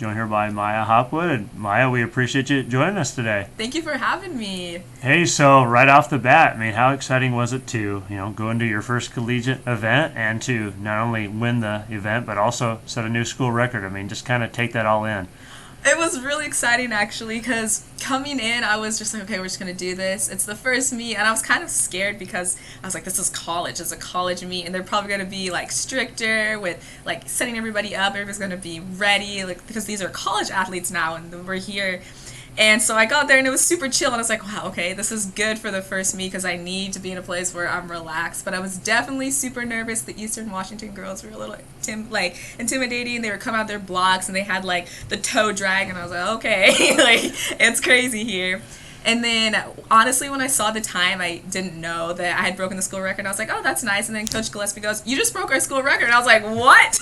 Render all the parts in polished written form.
joined here by Maya Hopwood. And Maya, we appreciate you joining us today. Thank you for having me. Hey, so right off the bat, I mean, how exciting was it to, go into your first collegiate event and to not only win the event, but also set a new school record? I mean, just kind of take that all in. It was really exciting actually because coming in I was just like, okay, we're just going to do this. It's the first meet and I was kind of scared because I was like, this is college. It's a college meet and they're probably going to be like stricter with like setting everybody up. Everybody's going to be ready like because these are college athletes now and we're here. And so I got there and it was super chill and I was like, wow, okay, this is good for the first meet because I need to be in a place where I'm relaxed. But I was definitely super nervous. The Eastern Washington girls were a little intimidating. They were coming out their blocks and they had like the toe drag and I was like, okay, like it's crazy here. And then, honestly, when I saw the time, I didn't know that I had broken the school record. I was like, oh, that's nice. And then Coach Gillespie goes, you just broke our school record. And I was like, what?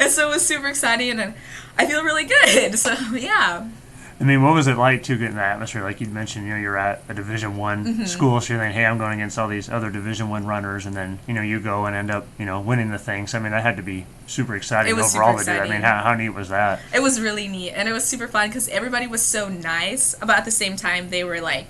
And so it was super exciting, and I feel really good. So, yeah. I mean, what was it like to get in the atmosphere? Like you mentioned, you're at a Division I school, so you're thinking, hey, I'm going against all these other Division I runners, and then, you go and end up, winning the thing. So, I mean, that had to be super exciting overall to do. I mean, how neat was that? It was really neat, and it was super fun because everybody was so nice, but at the same time, they were, like,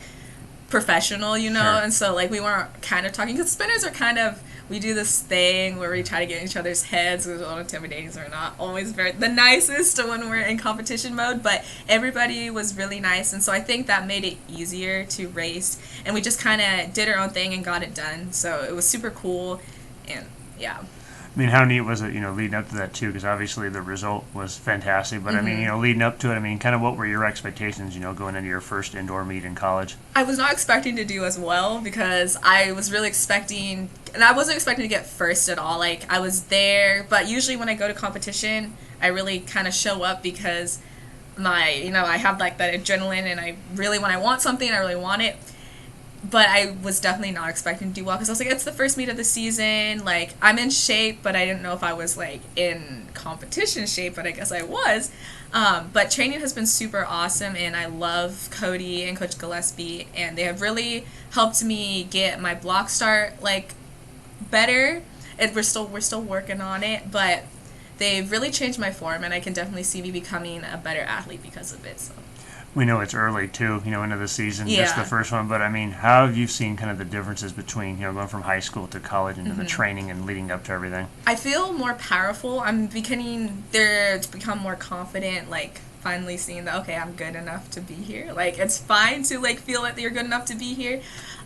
professional, Sure. and so, like, we weren't kind of talking, because spinners are kind of, we do this thing where we try to get in each other's heads. It's a little intimidating, so we're not always the nicest when we're in competition mode, but everybody was really nice, and so I think that made it easier to race, and we just kind of did our own thing and got it done, so it was super cool, and yeah. I mean, how neat was it, leading up to that, too? Because obviously the result was fantastic. But, I mean, leading up to it, I mean, kind of what were your expectations, going into your first indoor meet in college? I was not expecting to do as well because I was really expecting, and I wasn't expecting to get first at all. Like, I was there, but usually when I go to competition, I really kind of show up because I have, like, that adrenaline, and when I want something, I really want it. But I was definitely not expecting to do well because I was like, it's the first meet of the season. Like, I'm in shape, but I didn't know if I was, like, in competition shape, but I guess I was. But training has been super awesome, and I love Cody and Coach Gillespie, and they have really helped me get my block start, like, better. And we're still working on it, but they've really changed my form, and I can definitely see me becoming a better athlete because of it, so. We know it's early, too, into the season, just the first one. But, I mean, how have you seen kind of the differences between, going from high school to college into the training and leading up to everything? I feel more powerful. I'm beginning there to become more confident, like, finally seeing that, okay, I'm good enough to be here. Like, it's fine to, like, feel that you're good enough to be here.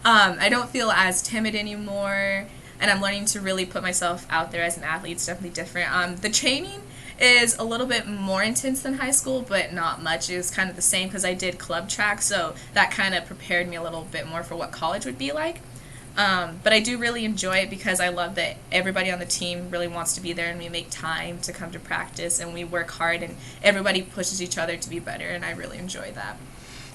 I don't feel as timid anymore, and I'm learning to really put myself out there as an athlete. It's definitely different. The training is a little bit more intense than high school, but not much. It was kind of the same because I did club track, so that kind of prepared me a little bit more for what college would be like. But I do really enjoy it because I love that everybody on the team really wants to be there, and we make time to come to practice, and we work hard, and everybody pushes each other to be better, and I really enjoy that.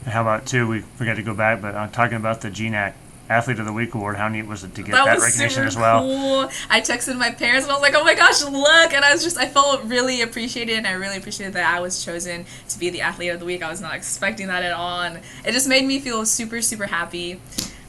And how about, too, we forgot to go back, but talking about the GNAC Athlete of the Week award, how neat was it to get that recognition as well? Cool. I texted my parents and I was like, oh my gosh, look, and I felt really appreciated, and I really appreciated that I was chosen to be the Athlete of the Week. I was not expecting that at all, and it just made me feel super, super happy.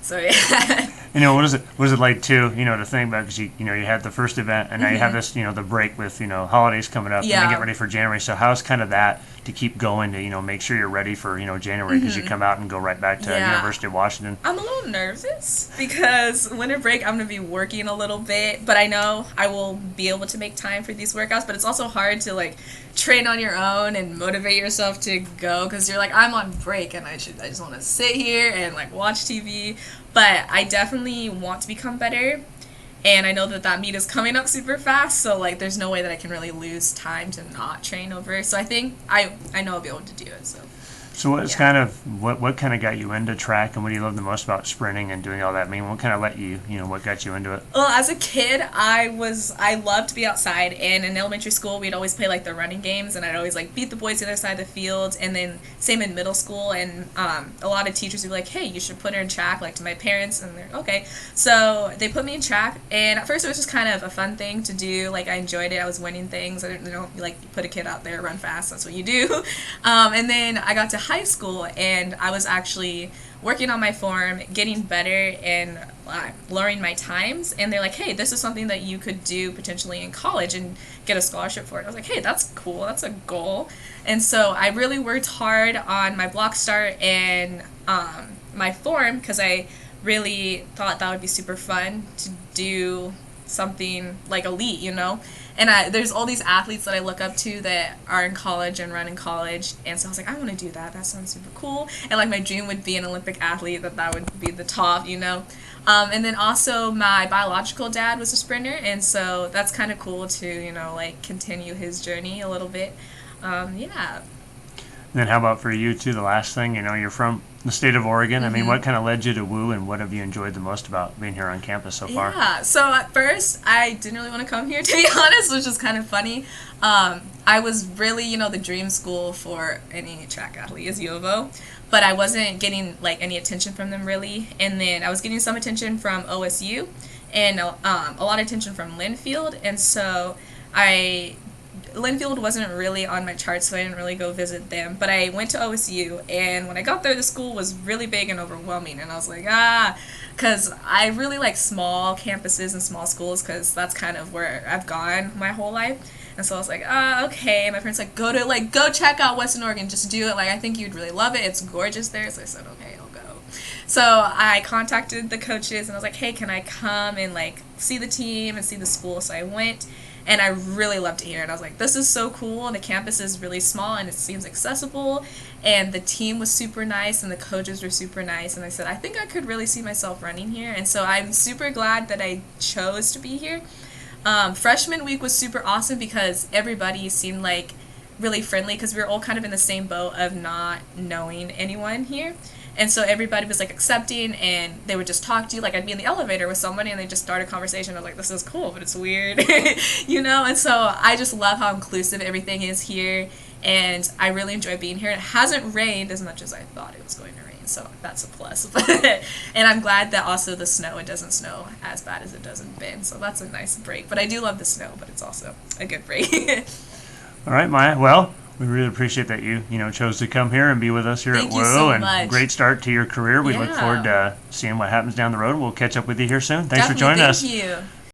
So yeah. What is it like too, to think about, because you had the first event, and now you have this, the break with, holidays coming up, and then get ready for January. So how's kind of that to keep going to, make sure you're ready for, January, because you come out and go right back to University of Washington? I'm a little nervous because winter break I'm going to be working a little bit, but I know I will be able to make time for these workouts, but it's also hard to, like, train on your own and motivate yourself to go because you're like, I'm on break and I just want to sit here and, like, watch TV. But I definitely want to become better, and I know that meet is coming up super fast, so, like, there's no way that I can really lose time to not train over. So I think I know I'll be able to do it. So what's what kind of got you into track, and what do you love the most about sprinting and doing all that? I mean, what kind of what got you into it? Well, as a kid, I loved to be outside, and in elementary school, we'd always play, like, the running games, and I'd always, like, beat the boys to the other side of the field, and then same in middle school, and a lot of teachers would be like, hey, you should put her in track, like, to my parents, and they're, okay. So they put me in track, and at first it was just kind of a fun thing to do. Like, I enjoyed it. I was winning things. I didn't know, like, you put a kid out there, run fast, that's what you do. And then I got to high school, and I was actually working on my form, getting better, and lowering my times. And they're like, hey, this is something that you could do potentially in college and get a scholarship for it. I was like, hey, that's cool. That's a goal. And so I really worked hard on my block start and my form, because I really thought that would be super fun to do something like elite, you know. And there's all these athletes that I look up to that are in college and run in college, and so I was like, I want to do that. That sounds super cool. And like my dream would be an Olympic athlete, that would be the top, you know. And then also my biological dad was a sprinter, and so that's kind of cool to, you know, like continue his journey a little bit. Yeah. And then how about for you too, the last thing, you know, you're from the state of Oregon. Mm-hmm. I mean, what kind of led you to WU, and what have you enjoyed the most about being here on campus so far? Yeah, so at first I didn't really want to come here, to be honest, which is kind of funny. I was really, you know, the dream school for any track athlete is U of O, but I wasn't getting like any attention from them really. And then I was getting some attention from OSU and a lot of attention from Linfield, and so Linfield wasn't really on my chart, so I didn't really go visit them. But I went to OSU, and when I got there, the school was really big and overwhelming. And I was like, because I really like small campuses and small schools, because that's kind of where I've gone my whole life. And so I was like, okay. And my parents like, go check out Western Oregon, just do it. Like, I think you'd really love it. It's gorgeous there. So I said, okay, I'll go. So I contacted the coaches, and I was like, hey, can I come and like see the team and see the school? So I went. And I really loved it here. And I was like, this is so cool. And the campus is really small, and it seems accessible. And the team was super nice, and the coaches were super nice. And I said, I think I could really see myself running here. And so I'm super glad that I chose to be here. Freshman week was super awesome, because everybody seemed like really friendly, because we were all kind of in the same boat of not knowing anyone here. And so everybody was like accepting, and they would just talk to you. Like, I'd be in the elevator with somebody, and they just start a conversation. I was like, this is cool, but it's weird, you know? And so I just love how inclusive everything is here, and I really enjoy being here. It hasn't rained as much as I thought it was going to rain, so that's a plus. And I'm glad that also it doesn't snow as bad as it does in Bend, so that's a nice break. But I do love the snow, but it's also a good break. All right, Maya. Well, we really appreciate that you chose to come here and be with us here Thank at you WU, so and much. Great start to your career. We look Yeah. forward to seeing what happens down the road. We'll catch up with you here soon. Thanks Definitely, for joining us. Thank you.